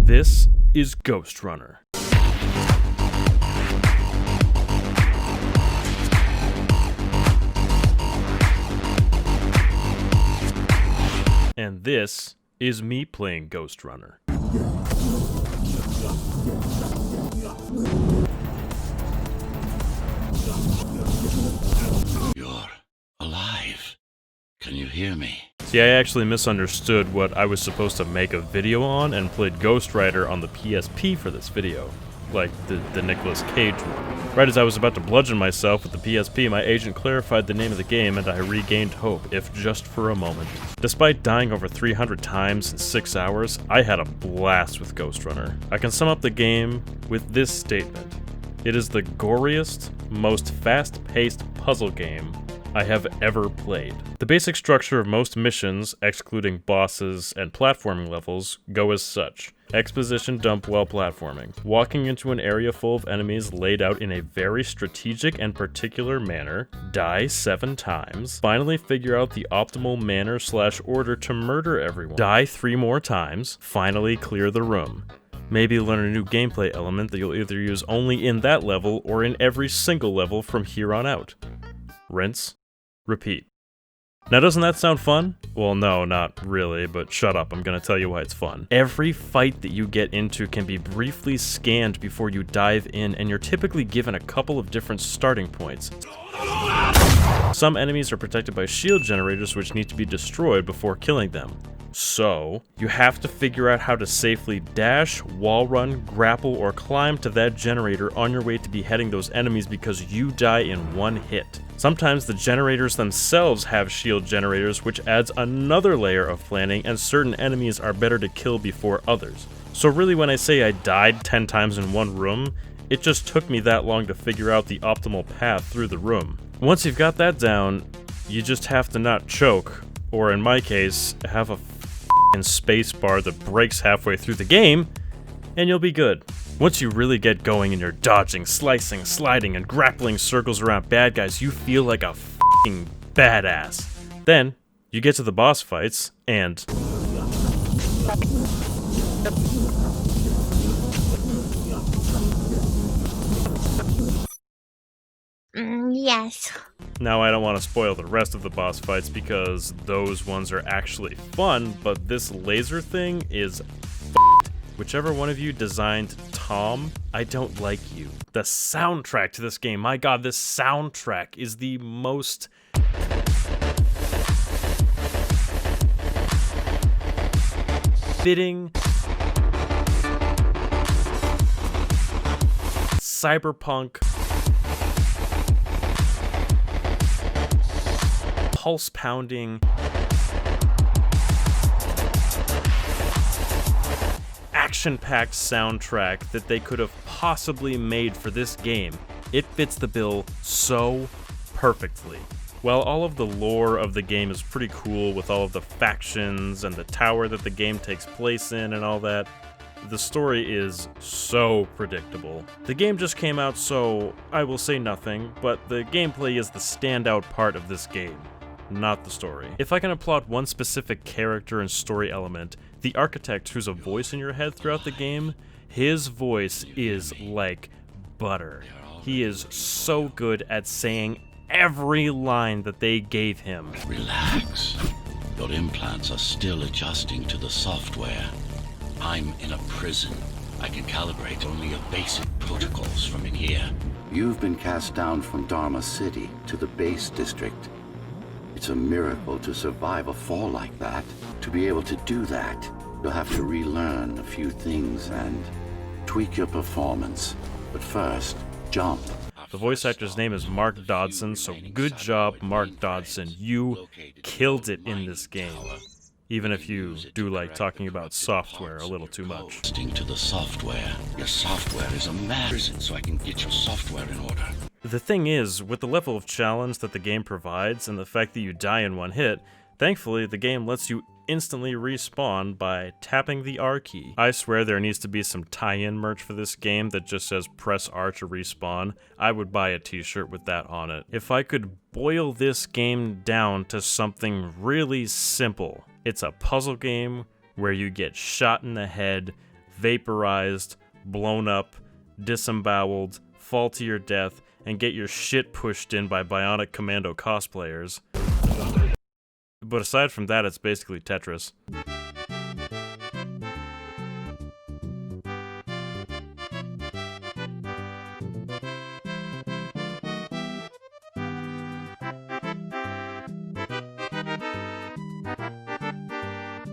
This is Ghostrunner. And this is me playing Ghostrunner. You're alive. Can you hear me? See, I actually misunderstood what I was supposed to make a video on and played Ghost Rider on the PSP for this video. Like the Nicolas Cage one. Right as I was about to bludgeon myself with the PSP, my agent clarified the name of the game and I regained hope, if just for a moment. Despite dying over 300 times in 6 hours, I had a blast with Ghostrunner. I can sum up the game with this statement. It is the goriest, most fast-paced puzzle game I have ever played. The basic structure of most missions, excluding bosses and platforming levels, go as such. Exposition dump while platforming. Walking into an area full of enemies laid out in a very strategic and particular manner. Die 7 times. Finally figure out the optimal manner/order to murder everyone. Die 3 more times. Finally clear the room. Maybe learn a new gameplay element that you'll either use only in that level or in every single level from here on out. Rinse. Repeat. Now doesn't that sound fun? Well, no, not really, but shut up, I'm gonna tell you why it's fun. Every fight that you get into can be briefly scanned before you dive in, and you're typically given a couple of different starting points. Some enemies are protected by shield generators which need to be destroyed before killing them. So, you have to figure out how to safely dash, wall run, grapple, or climb to that generator on your way to beheading those enemies because you die in 1 hit. Sometimes the generators themselves have shield generators, which adds another layer of planning, and certain enemies are better to kill before others. So really when I say I died 10 times in 1 room, it just took me that long to figure out the optimal path through the room. Once you've got that down, you just have to not choke, or in my case, have a f***ing space bar that breaks halfway through the game, and you'll be good. Once you really get going and you're dodging, slicing, sliding, and grappling circles around bad guys, you feel like a f***ing badass. Then, you get to the boss fights, and... Yes. Now, I don't want to spoil the rest of the boss fights because those ones are actually fun, but this laser thing is f***ed. Whichever one of you designed Tom, I don't like you. The soundtrack to this game, my god, this soundtrack is the most... fitting... cyberpunk... pulse-pounding... action-packed soundtrack that they could have possibly made for this game. It fits the bill so perfectly. While all of the lore of the game is pretty cool with all of the factions and the tower that the game takes place in and all that, the story is so predictable. The game just came out, so I will say nothing, but the gameplay is the standout part of this game, not the story. If I can applaud one specific character and story element, the architect who's a voice in your head throughout the game, his voice is like butter. He is so good at saying every line that they gave him. Relax. Your implants are still adjusting to the software. I'm in a prison. I can calibrate only your basic protocols from in here. You've been cast down from Dharma City to the base district. It's a miracle to survive a fall like that. To be able to do that, you'll have to relearn a few things and tweak your performance. But first, jump. The voice actor's name is Mark Dodson, so good job, Mark Dodson. You killed it in this game. Even if you do like talking about software a little too much. To the software. Your software is a prison, so I can get your software in order. The thing is, with the level of challenge that the game provides and the fact that you die in 1 hit, thankfully the game lets you instantly respawn by tapping the R key. I swear there needs to be some tie-in merch for this game that just says press R to respawn. I would buy a t-shirt with that on it. If I could boil this game down to something really simple, it's a puzzle game where you get shot in the head vaporized, blown up, disemboweled, fall to your death, and get your shit pushed in by Bionic Commando cosplayers. But aside from that, it's basically Tetris.